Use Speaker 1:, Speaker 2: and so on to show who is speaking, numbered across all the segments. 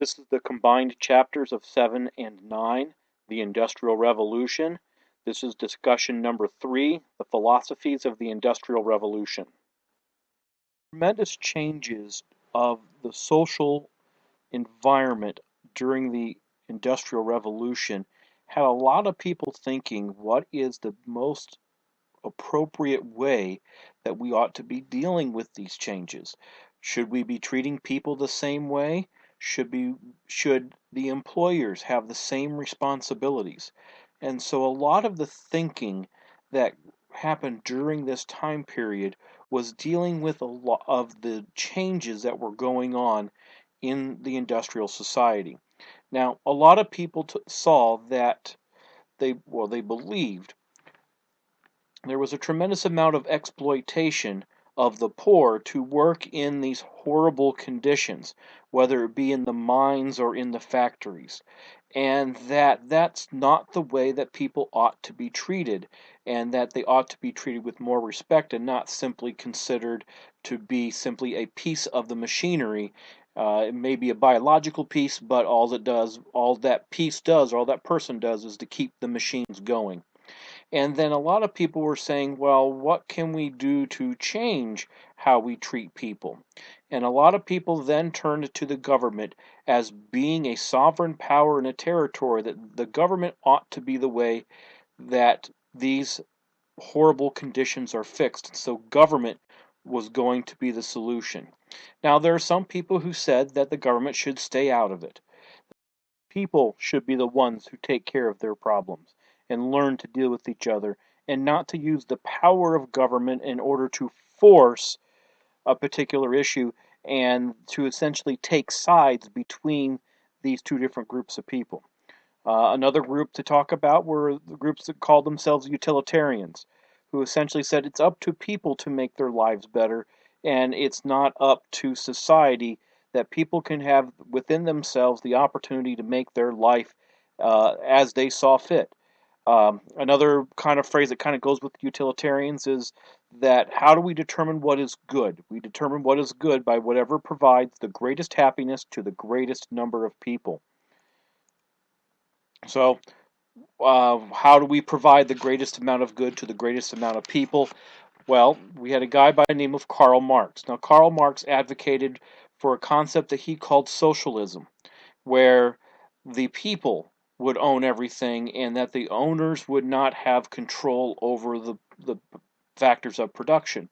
Speaker 1: This is the combined chapters of 7 and 9, the Industrial Revolution. This is discussion number 3, the Philosophies of the Industrial Revolution. Tremendous changes of the social environment during the Industrial Revolution had a lot of people thinking, what is the most appropriate way that we ought to be dealing with these changes? Should we be treating people the same way? Should the employers have the same responsibilities? And so a lot of the thinking that happened during this time period was dealing with a lot of the changes that were going on in the industrial society. Now, a lot of people saw that they believed there was a tremendous amount of exploitation of the poor to work in these horrible conditions, whether it be in the mines or in the factories, and that's not the way that people ought to be treated, and that they ought to be treated with more respect and not simply considered to be simply a piece of the machinery. It may be a biological piece, but all that person does is to keep the machines going. And then a lot of people were saying, well, what can we do to change how we treat people? And a lot of people then turned to the government as being a sovereign power in a territory, that the government ought to be the way that these horrible conditions are fixed. So government was going to be the solution. Now, there are some people who said that the government should stay out of it. People should be the ones who take care of their problems and learn to deal with each other, and not to use the power of government in order to force a particular issue and to essentially take sides between these two different groups of people. Another group to talk about were the groups that called themselves utilitarians, who essentially said it's up to people to make their lives better, and it's not up to society, that people can have within themselves the opportunity to make their life as they saw fit. Another kind of phrase that kind of goes with utilitarians is that how do we determine what is good? We determine what is good by whatever provides the greatest happiness to the greatest number of people. So, how do we provide the greatest amount of good to the greatest amount of people? Well, we had a guy by the name of Karl Marx. Now, Karl Marx advocated for a concept that he called socialism, where the people would own everything and that the owners would not have control over the factors of production,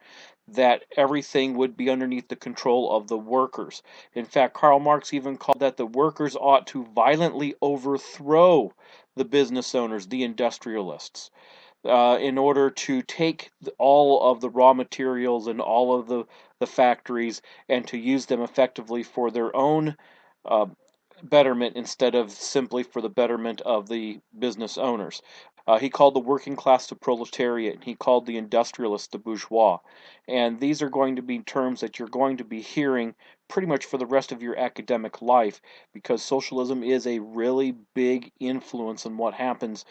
Speaker 1: that everything would be underneath the control of the workers. In fact, Karl Marx even called that the workers ought to violently overthrow the business owners, the industrialists, in order to take all of the raw materials and all of the factories and to use them effectively for their own uh, betterment instead of simply for the betterment of the business owners. He called the working class the proletariat, and he called the industrialists the bourgeois. And these are going to be terms that you're going to be hearing pretty much for the rest of your academic life, because socialism is a really big influence on what happens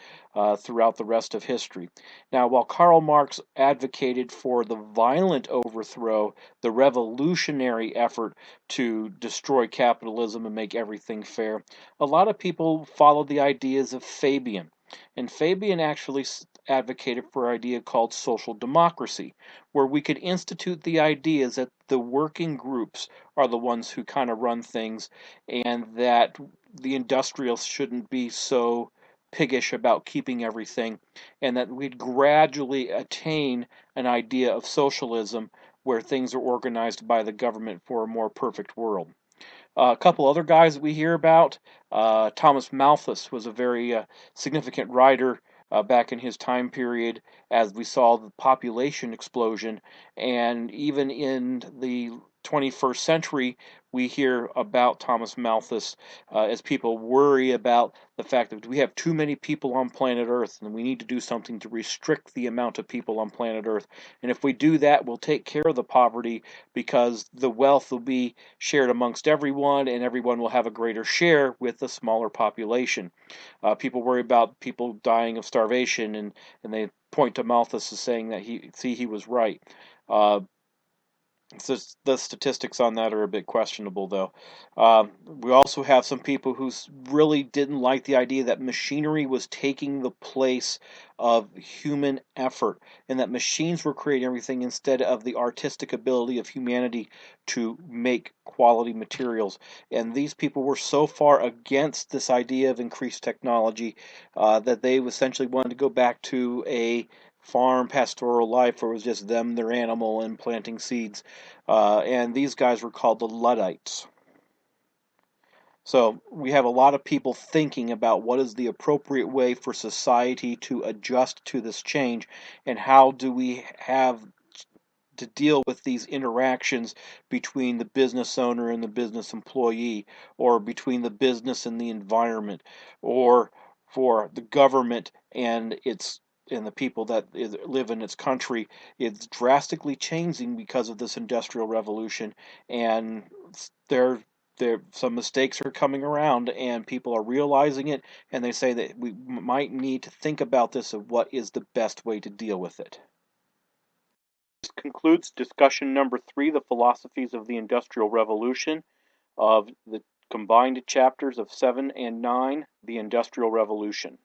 Speaker 1: throughout the rest of history. Now, while Karl Marx advocated for the violent overthrow, the revolutionary effort to destroy capitalism and make everything fair, a lot of people followed the ideas of Fabian. And Fabian actually advocated for an idea called social democracy, where we could institute the ideas that the working groups are the ones who kind of run things, and that the industrials shouldn't be so piggish about keeping everything, and that we'd gradually attain an idea of socialism where things are organized by the government for a more perfect world. A couple other guys that we hear about. Thomas Malthus was a very significant writer back in his time period, as we saw the population explosion. And even in the 21st century, we hear about Thomas Malthus as people worry about the fact that we have too many people on planet Earth and we need to do something to restrict the amount of people on planet Earth. And if we do that, we'll take care of the poverty, because the wealth will be shared amongst everyone and everyone will have a greater share with a smaller population. People worry about people dying of starvation, and they point to Malthus as saying that he was right. Uh, The statistics on that are a bit questionable, though. We also have some people who really didn't like the idea that machinery was taking the place of human effort, and that machines were creating everything instead of the artistic ability of humanity to make quality materials. And these people were so far against this idea of increased technology that they essentially wanted to go back to a farm pastoral life where it was just them, their animal, and planting seeds. And these guys were called the Luddites. So we have a lot of people thinking about what is the appropriate way for society to adjust to this change, and how do we have to deal with these interactions between the business owner and the business employee, or between the business and the environment, or for the government and the people that live in its country. It's drastically changing because of this industrial revolution, and there some mistakes are coming around, and people are realizing it, and they say that we might need to think about this of what is the best way to deal with it. This concludes discussion number 3, the philosophies of the Industrial Revolution, of the combined chapters of 7 and 9, the Industrial Revolution.